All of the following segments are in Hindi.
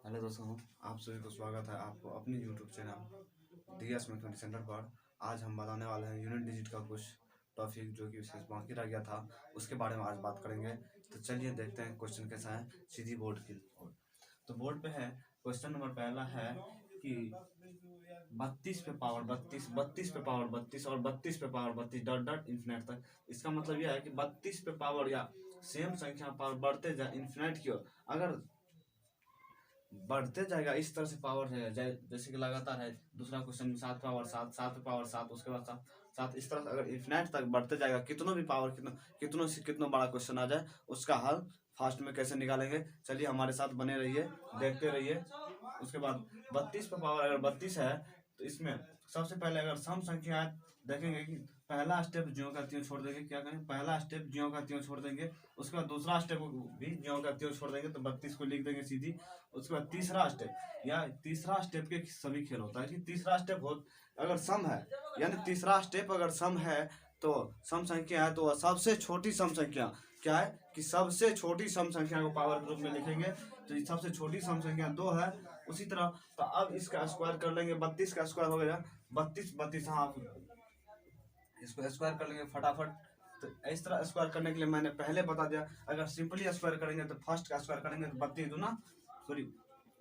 हेलो दोस्तों, आप सभी को स्वागत है आपको अपनी YouTube channel DS mathematics centre पर। आज हम बताने वाले हैं यूनिट डिजिट का कुछ टॉपिक जो कि बाकी रह गया था, उसके बारे में आज बात करेंगे। तो चलिए देखते हैं क्वेश्चन कैसा है सीधी बोर्ड की ओर। तो बोर्ड पे है क्वेश्चन नंबर पहला है कि 32 पे पावर 32, 32 पे पावर 32 और 32 पे पावर 32 डॉट डॉट इन्फिनिट तक। इसका मतलब यह है कि 32 पे पावर या सेम संख्या पावर बढ़ते जाए इन्फिनिट की ओर। अगर बढ़ते जाएगा इस तरह से पावर है जैसे कि लगातार है। दूसरा क्वेश्चन में 7 पावर 7, 7 पावर 7, उसके बाद 7 7, इस तरह से अगर इन्फिनिट तक बढ़ते जाएगा, कितनों भी पावर कितनों से कितना बड़ा क्वेश्चन आ जाए, उसका हल फास्ट में कैसे निकालेंगे, चलिए हमारे साथ बने रहिए, देखते रहिए। उसके बाद 32 पे पावर अगर 32 है तो इसमें सबसे पहले अगर सम संख्या देखेंगे कि पहला स्टेप ज्यों का त्यों छोड़ देंगे। क्या करें, पहला स्टेप ज्यों का त्यों छोड़ देंगे, उसके बाद दूसरा स्टेप भी ज्यों का त्यों छोड़ देंगे, तो 32 को लिख देंगे सीधी। उसके बाद तीसरा स्टेप या तीसरा स्टेप के सभी खेल होता है कि तीसरा स्टेप हो अगर सम है, यानी तीसरा स्टेप अगर सम है तो सम संख्या है तो सबसे छोटी सम संख्या क्या है कि सबसे छोटी सम संख्या को पावर के रूप में लिखेंगे। तो सबसे छोटी सम संख्या 2 है। उसी तरह तो अब इसका स्क्वायर कर लेंगे, 32 का स्क्वायर हो गया 32 32, हाँ इसको स्क्वायर कर लेंगे फटाफट। तो इस तरह स्क्वायर करने के लिए मैंने पहले बता दिया, अगर सिंपली स्क्वायर करेंगे तो फर्स्ट का स्क्वायर करेंगे तो 32 दूना सॉरी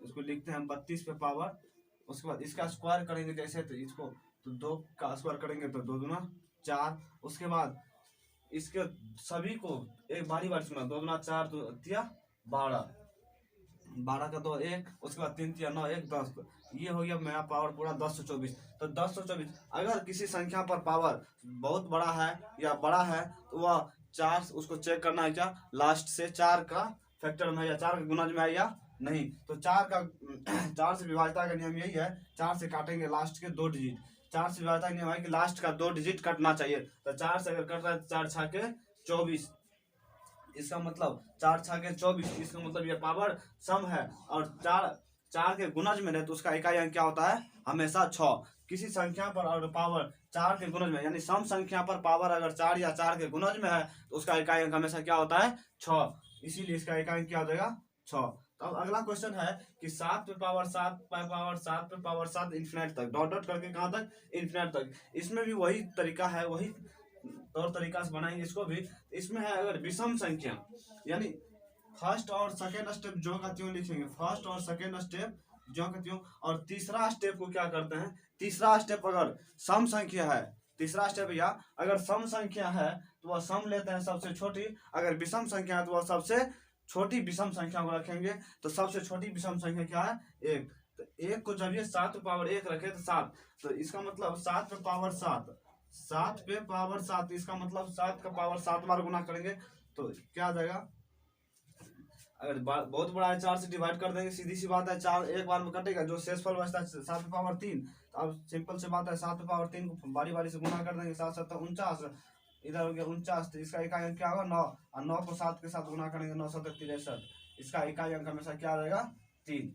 इसको लिखते हैं 32 पे पावर। उसके बाद इसका स्क्वायर करेंगे जैसे तो इसको तो 2 का स्क्वायर करेंगे तो 2 दूना 4। उसके बाद इसके सभी को एक बारी बारी सुना, 2 दूना 4 2 तिया 12, 12 का 2 1, उसके बाद 3 तिया 9 1 10। ये हो गया मेरा पावर पूरा 1024। तो 1024 अगर किसी संख्या पर पावर बहुत बड़ा है या बड़ा है तो वह 4 उसको चेक करना है क्या लास्ट से 4 का फैक्टर में या 4 का गुणज में है या नहीं। तो 4 का 4 से विभाजता का नियम यही है, 4 से काटेंगे लास्ट के 2 डिजिट। 4 से विभाजता का नियम है कि लास्ट का 2 डिजिट कटना चाहिए। तो 4 से अगर कट रहा है तो 4 6 के 24, इसका मतलब 4 6 के 24, इसका मतलब ये पावर सम है। और 4 के गुणज में रहे तो उसका इकाई अंक क्या होता है हमेशा 6। किसी संख्या पर अगर पावर 4 के गुणज में यानी सम संख्या पर पावर अगर 4 या 4 के गुणज में है तो उसका इकाई अंक हमेशा क्या होता है 6, इसीलिए इसका इकाई अंक क्या हो जाएगा 6। तो अब अगला क्वेश्चन है कि 7 पे पावर 7 पे पावर 7 पे पावर 7 इन्फिनिट तक डॉट डॉट करके कहाँ तक इन्फिनिट तक। इसमें भी वही तरीका है, वही तौर तरीका से बनाएंगे इसको भी। इसमें है अगर विषम संख्या यानी फर्स्ट और सेकेंड स्टेप जो का त्यों लिखेंगे, फर्स्ट और सेकेंड स्टेप जो का त्यों। और तीसरा स्टेप को क्या करते हैं, तीसरा स्टेप अगर सम संख्या है, तीसरा स्टेप या अगर सम संख्या है तो वह सम लेते हैं सबसे छोटी, अगर विषम संख्या है तो वह सबसे छोटी विषम संख्या को रखेंगे। तो सबसे छोटी विषम संख्या क्या है 1। तो 1 को जब ये 7 पे पावर 1 रखे तो 7, तो इसका मतलब 7 पे पावर 7, 7 पे पावर 7, इसका मतलब 7 का पावर 7 बार गुना करेंगे तो क्या आ जाएगा। अगर बहुत बड़ा है 4 से डिवाइड कर देंगे, सीधी सी बात है 4 एक बार में कटेगा, जो शेषफल बचता है 7 पे पावर 3। तो अब सिंपल से बात है 7 पे पावर 3 को बारी बारी से गुना कर देंगे, 7 7 49, इधर हो गया 49। तो इसका इकाई अंक क्या होगा 9, और 9 को 7 के साथ गुना करेंगे 9 7 63, इसका इकाई अंक हमेशा क्या रहेगा 3।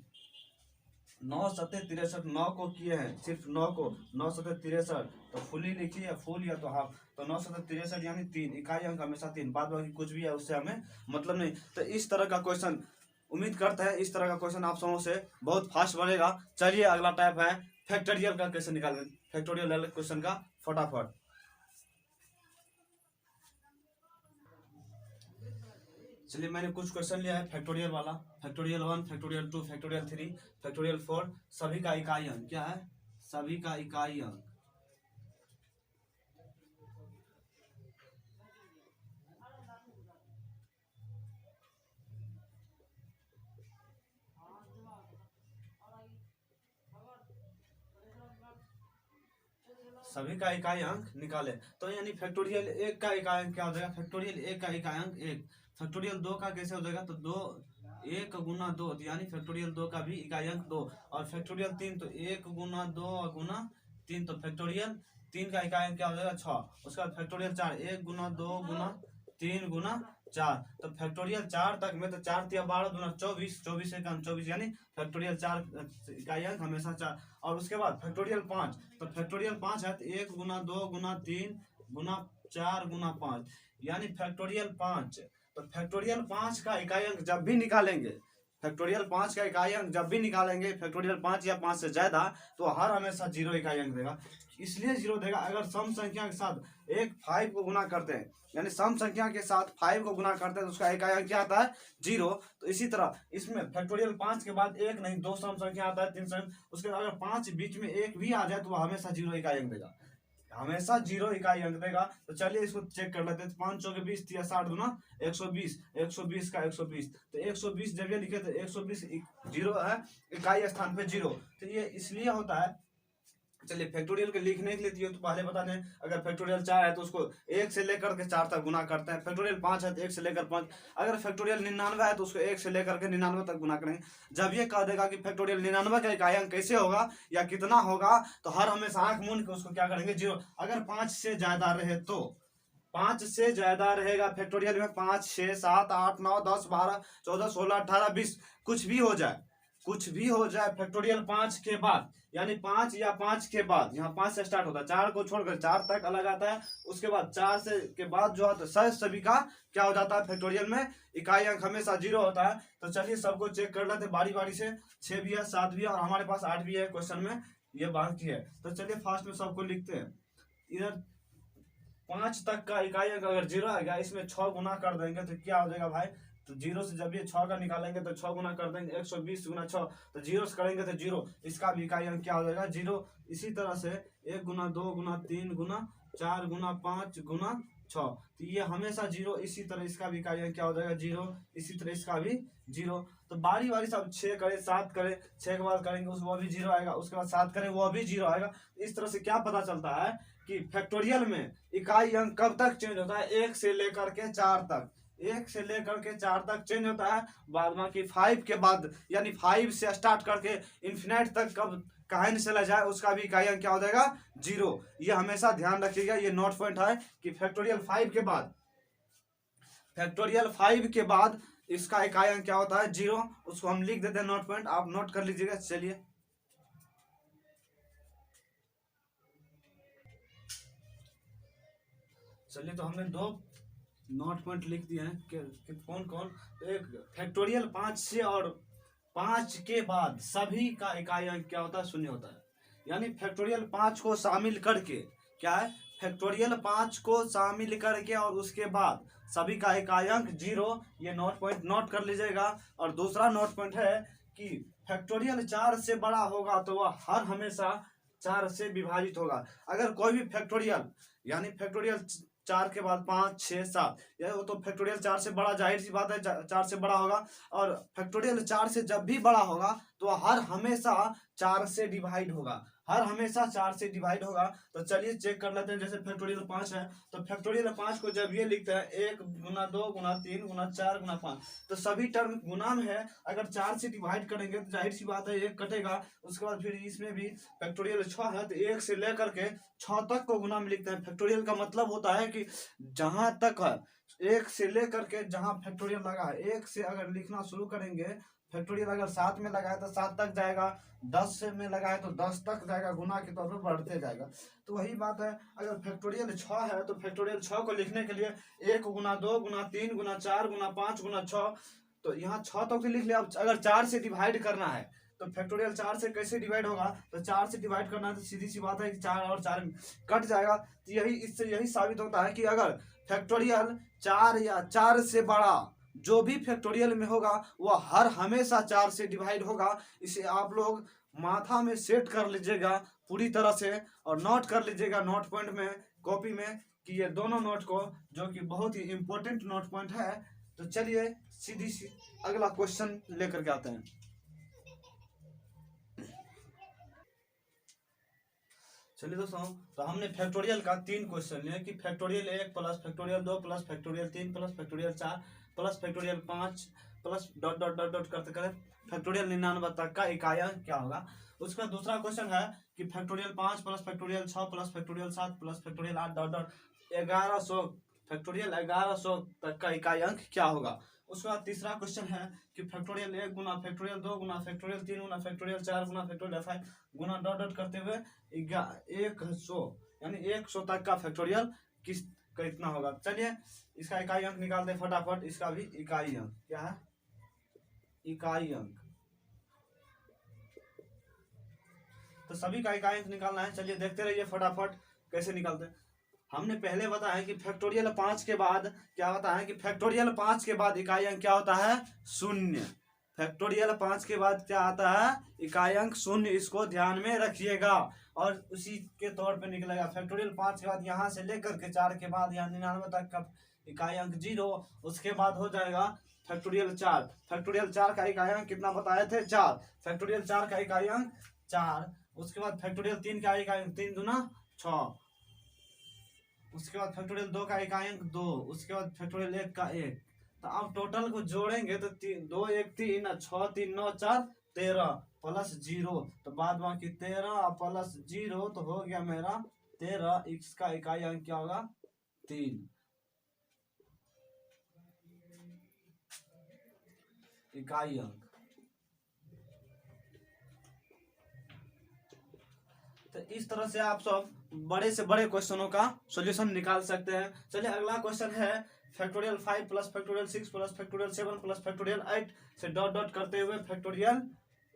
9 7 63, 9 को किए हैं सिर्फ 9 को, 9 7 63, तो फुली लिखिए फुल या तो हाफ, तो 9 7 63 यानी 3, इकाई अंक हमेशा 3, बाद बाकी कुछ भी है उससे हमें मतलब नहीं। तो इस तरह का क्वेश्चन उम्मीद करते हैं, इस तरह का क्वेश्चन आप समझ से बहुत फास्ट बनेगा। चलिए अगला टाइप है फैक्टोरियल का, कैसे निकालें फैक्टोरियल क्वेश्चन का फटाफट। चलिए मैंने कुछ क्वेश्चन लिया है फैक्टोरियल वाला, फैक्टोरियल 1 फैक्टोरियल 2 फैक्टोरियल 3 फैक्टोरियल 4, सभी का इकाई अंक क्या है, सभी का इकाई अंक। सभी का इकाई अंक निकाले तो यानी फैक्टोरियल 1 का इकाई अंक क्या हो जाएगा, फैक्टोरियल 1 का इकाई अंक 1। फैक्टोरियल 2 का कैसे हो जाएगा, तो 2 1 गुना 2, यानी फैक्टोरियल 2 का भी इकाई अंक 2। और फैक्टोरियल 3 तो 1 गुना 2 गुना 3, तो फैक्टोरियल 3 का इकाई अंक क्या हो जाएगा 6। उसका बाद फैक्टोरियल 4 1 गुना 2 गुना 3 गुना 4, तो फैक्टोरियल 4 तक में तो 4 तिया 12 गुना 24, 24 एक 24, यानी फैक्टोरियल 4 इकाई अंक हमेशा 4। और उसके बाद फैक्टोरियल 5, तो फैक्टोरियल 5 है तो 1 गुना 2 गुना 3 गुना 4 गुना 5, यानी फैक्टोरियल 5। तो फैक्टोरियल 5 का इकाई अंक जब भी निकालेंगे, फैक्टोरियल 5 का इकाई अंक जब भी निकालेंगे फैक्टोरियल 5 या 5 से ज्यादा, तो हर हमेशा 0 इकाई अंक देगा। इसलिए 0 देगा अगर सम संख्या के साथ एक 5 को गुना करते हैं, यानी सम संख्या के साथ 5 को गुना करते हैं तो उसका इकाई अंक क्या आता है? 0। तो इसी तरह इसमें फैक्टोरियल 5 के बाद एक नहीं 2 सम संख्या आता है, 3 सम, उसके बाद अगर 5 बीच में एक भी आ जाए तो वह हमेशा 0 इकाई अंक देगा, हमेशा 0 इकाई अंक देगा। तो चलिए इसको चेक कर लेते हैं। 5 चौके 20 या 60 गुना 120, 120 का 120, तो 120 जब ये लिखे तो 120 0 है, इकाई स्थान पे 0, तो ये इसलिए होता है। चलिए फैक्टोरियल के लिखने के लिए तो पहले बता दें, अगर फैक्टोरियल 4 है तो उसको 1 से लेकर के 4 तक गुना करते हैं, फैक्टोरियल 5 है तो 1 से लेकर 5, अगर फैक्टोरियल 99 है तो उसको 1 से लेकर के 99 तक गुना करेंगे। जब ये कह देगा कि फैक्टोरियल 99 का इकाई अंक कैसे होगा या कितना होगा, तो हर हमेशा आंख मूंद के उसको क्या करेंगे? 0। अगर 5 से ज्यादा रहे तो 5 से ज्यादा रहेगा फैक्टोरियल में 5, 6, 7, 8, 9, 10, 12, 14, 16, 18, 20, कुछ भी हो जाए, कुछ भी हो जाए फैक्टोरियल 5 के बाद, यानी 5 या 5 के बाद, यहाँ 5 से स्टार्ट होता है, 4 को छोड़कर 4 तक अलग आता है, उसके बाद 4 से के बाद जो आता है सभी का क्या हो जाता है? फैक्टोरियल में इकाई अंक हमेशा 0 होता है। तो चलिए सबको चेक कर लेते बारी बारी से। 6 भी है, 7 भी है और हमारे पास 8 भी है क्वेश्चन में, ये बाकी है। तो चलिए फास्ट में सबको लिखते हैं। इधर 5 तक का इकाई अंक अगर 0 आएगा, इसमें 6 गुना कर देंगे तो क्या हो जाएगा भाई? तो 0 से जब ये 6 का निकालेंगे तो 6 गुना कर देंगे, 120 गुना 6, तो 0 से करेंगे तो 0, इसका भी इकाई अंक क्या हो जाएगा? 0। इसी तरह से 1 गुना 2 गुना 3 गुना 4 गुना 5 गुना 6, तो ये हमेशा 0। इसी तरह इसका भी इकाई अंक क्या हो जाएगा? 0। इसी तरह इसका भी 0। तो बारी बारी सब 6 करे, 7 करे, 6 के बाद करेंगे वो भी 0 आएगा, उसके बाद 7 करें वो भी 0 आएगा। इस तरह से क्या पता चलता है कि फैक्टोरियल में इकाई अंक कब तक चेंज होता है? 1 से लेकर के 4 तक, 1 से लेकर के 4 तक चेंज होता है। बाद बाकी 5 के बाद, यानी 5 से स्टार्ट करके इन्फिनाइट तक कब कहीं नहीं चला जाए उसका भी इकाई अंक क्या हो जाएगा? 0। ये हमेशा ध्यान रखिएगा, ये नोट पॉइंट है कि फैक्टोरियल 5 के बाद, फैक्टोरियल 5 के बाद इसका इकाई अंक क्या होता है? 0। उसको हम लिख देते हैं नोट पॉइंट, आप नोट कर लीजिएगा। चलिए तो हमने 2 नोट पॉइंट लिख दिए हैं कि कौन कौन। एक फैक्टोरियल 5 से और 5 के बाद सभी का इकाई अंक क्या होता है? 0 होता है। यानी फैक्टोरियल 5 को शामिल करके क्या है? फैक्टोरियल 5 को शामिल करके और उसके बाद सभी का इकाई अंक 0। ये नोट पॉइंट नोट कर लीजिएगा। और दूसरा नोट पॉइंट है कि फैक्टोरियल 4 से बड़ा होगा तो वह हर हमेशा 4 से विभाजित होगा। अगर कोई भी फैक्टोरियल, यानी फैक्टोरियल 4 के बाद 5, 6, 7, या वो तो फैक्टोरियल 4 से बड़ा, जाहिर सी बात है 4 से बड़ा होगा। और फैक्टोरियल 4 से जब भी बड़ा होगा तो हर हमेशा 4 से डिवाइड होगा, हर हमेशा 4 से डिवाइड होगा। तो चलिए चेक कर लेते हैं। जैसे फैक्टोरियल 5 है तो फैक्टोरियल 5 को जब ये लिखते हैं 1 गुना 2 गुना 3 गुना 4 गुना 5, तो सभी टर्म गुना में है। अगर 4 से डिवाइड करेंगे तो जाहिर सी बात है 1 कटेगा। उसके बाद फिर इसमें भी फैक्टोरियल 6 है तो 1 से लेकर के 6 तक को गुना में लिखते हैं। फैक्टोरियल का मतलब होता है कि जहां तक है 1 से लेकर के, जहां फैक्टोरियल लगा है 1 से अगर लिखना शुरू करेंगे, फैक्टोरियल अगर 7 में लगा है तो 7 तक जाएगा, 10 से में लगा है तो 10 तक जाएगा, गुना के तौर पर बढ़ते जाएगा। तो वही बात है, अगर फैक्टोरियल 6 है तो फैक्टोरियल 6 को लिखने के लिए 1 गुना 2 गुना 3 गुना 4 गुना 5 गुना 6, तो यहाँ 6 तक तो लिख लिया। अब अगर 4 से डिवाइड करना है तो फैक्टोरियल 4 से कैसे डिवाइड होगा? तो 4 से डिवाइड करना है तो सीधी सी बात है कि 4 और 4 कट जाएगा। तो यही इससे यही साबित होता है कि अगर फैक्टोरियल 4 या 4 से बड़ा जो भी फैक्टोरियल में होगा वह हर हमेशा 4 से डिवाइड होगा। इसे आप लोग माथा में सेट कर लीजिएगा पूरी तरह से और नोट कर लीजिएगा नोट पॉइंट में, कॉपी में, कि ये दोनों नोट को, जो कि बहुत ही इंपॉर्टेंट नोट पॉइंट है। तो चलिए सीधी सी अगला क्वेश्चन लेकर के आते हैं। चलिए दोस्तों, तो हमने फैक्टोरियल का 3 क्वेश्चन लिए कि factorial 1 plus factorial 2 plus factorial 3 plus factorial 4 plus factorial 5 plus dot dot dot dot करते करते फैक्टोरियल 99 तक का इकाई अंक क्या होगा। उसका दूसरा क्वेश्चन है कि factorial 5 plus factorial 6 plus factorial 7 plus factorial 8 dot dot 1100, factorial 1100 तक का इकाई अंक क्या होगा। उसके बाद तीसरा क्वेश्चन है कि फैक्टोरियल 1 गुना फैक्टोरियल 2 गुना फैक्टोरियल 3 गुना फैक्टोरियल 4 गुना फैक्टोरियल 5 गुना डॉट डॉट करते हुए 100, यानी 100 तक का फैक्टोरियल कितना होगा। चलिए इसका इकाई अंक निकालते हैं फटाफट। इसका भी इकाई अंक क्या है? इकाई अंक। तो सभी का इकाई अंक निकालना है। चलिए देखते रहिए फटाफट कैसे निकालते हैं। हमने पहले बताया कि फैक्टोरियल 5 के बाद क्या होता है कि फैक्टोरियल 5 के बाद इकाई अंक क्या होता है? शून्य। फैक्टोरियल 5 के बाद क्या आता है? इकाई अंक शून्य। इसको ध्यान में रखिएगा और उसी के तौर पे निकलेगा। फैक्टोरियल 5 के बाद यहाँ से लेकर के 4 के बाद यहाँ 99 तक का इकाई अंक 0। उसके बाद हो जाएगा फैक्टोरियल 4। फैक्टोरियल 4 का इकाई अंक कितना बताए थे? 4। फैक्टोरियल 4 का इकाई अंक 4। उसके बाद फैक्टोरियल 3 का इकाई अंक 3 दूना 6। उसके बाद फैक्टोरियल 2 का इकाई अंक 2। उसके बाद फैक्टोरियल 1 का 1। तो अब टोटल को जोड़ेंगे तो 2 1 3 6 3 9 4 13 प्लस 0। तो बाद बाकी 13 प्लस 0 तो हो गया मेरा 13। इसका इकाई अंक क्या होगा? 3 इकाई अंक। तो इस तरह से आप सब बड़े से बड़े क्वेश्चनों का सॉल्यूशन निकाल सकते हैं। चलिए अगला क्वेश्चन है factorial 5 plus factorial 6 plus factorial 7 plus factorial 8 से डॉट डॉट करते हुए फैक्टोरियल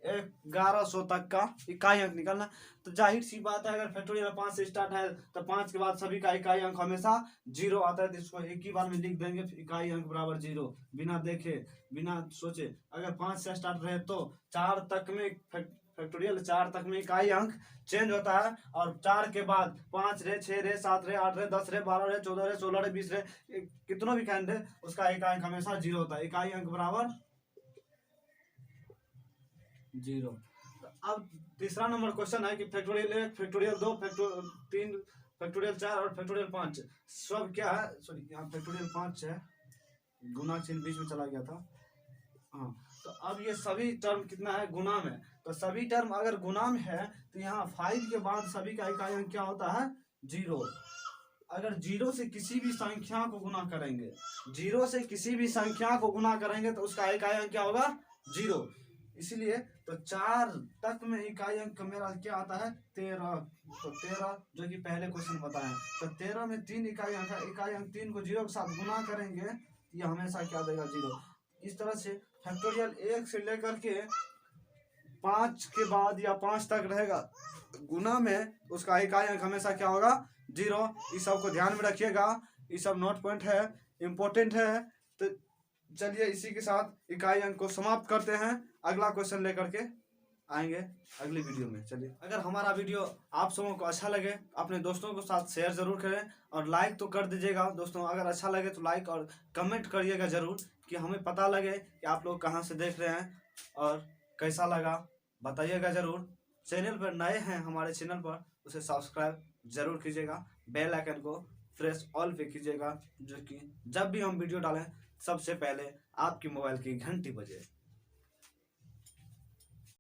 1100 तक का इकाई अंक निकालना। तो जाहिर सी बात है अगर फैक्टोरियल 5 से स्टार्ट है तो 5 के बाद सभी का इकाई अंक हमेशा 0 आता है। तो इसको एक ही बार में लिख देंगे इकाई अंक बराबर 0, बिना देखे बिना सोचे। अगर 5 से स्टार्ट रहे तो 4 तक में फैक्टोरियल 4 तक में इकाई अंक चेंज होता है। और 4 के बाद 5 रहे 6 रहे 7 रहे 8 रहे 10 रहे 12 रहे 14 रहे 16 रहे 20 रहे कितनों भी कैंड है उसका इकाई अंक हमेशा 0 होता है। इकाई अंक बराबर 0। तो अब तीसरा नंबर क्वेश्चन है कि फैक्टोरियल 1 फैक्टोरियल 2 फैक्टोरियल 3 फैक्टोरियल 4 और फैक्टोरियल 5 सब क्या है? सॉरी यहाँ फैक्टोरियल 5 है, गुना चिन्ह बीच में चला गया था। हाँ, तो अब ये सभी टर्म कितना है? गुना में। तो सभी टर्म अगर गुना में है तो यहाँ 5 के बाद सभी का इकाई अंक क्या होता है? 0। अगर 0 से किसी भी संख्या को गुना करेंगे, 0 से किसी भी संख्या को गुना करेंगे तो उसका इकाई अंक क्या होगा? 0। इसलिए तो 4 तक में इकाई अंक मेरा क्या आता है? 13। तो 13 जो कि पहले क्वेश्चन बताया। तो 13 में 3 इकाई अंक है। इकाई अंक 3 को 0 के साथ गुना करेंगे ये हमेशा क्या देगा? 0। इस तरह से फैक्टोरियल 1 से लेकर के 5 के बाद या 5 तक रहेगा गुना में, उसका इकाई अंक हमेशा क्या होगा? 0। इस सब को ध्यान में रखिएगा, ये सब नोट पॉइंट है, इम्पोर्टेंट है। तो चलिए इसी के साथ इकाई अंक को समाप्त करते हैं। अगला क्वेश्चन लेकर के आएंगे अगली वीडियो में। चलिए अगर हमारा वीडियो आप सबों को अच्छा लगे अपने दोस्तों के साथ शेयर जरूर करें और लाइक तो कर दीजिएगा दोस्तों। अगर अच्छा लगे तो लाइक और कमेंट करिएगा जरूर कि हमें पता लगे कि आप लोग कहां से देख रहे हैं और कैसा लगा बताइएगा जरूर। चैनल पर नए हैं हमारे चैनल पर उसे सब्सक्राइब जरूर कीजिएगा, बेल आइकन को प्रेस ऑल पे कीजिएगा जो कि जब भी हम वीडियो डालें सबसे पहले आपके मोबाइल की घंटी बजे।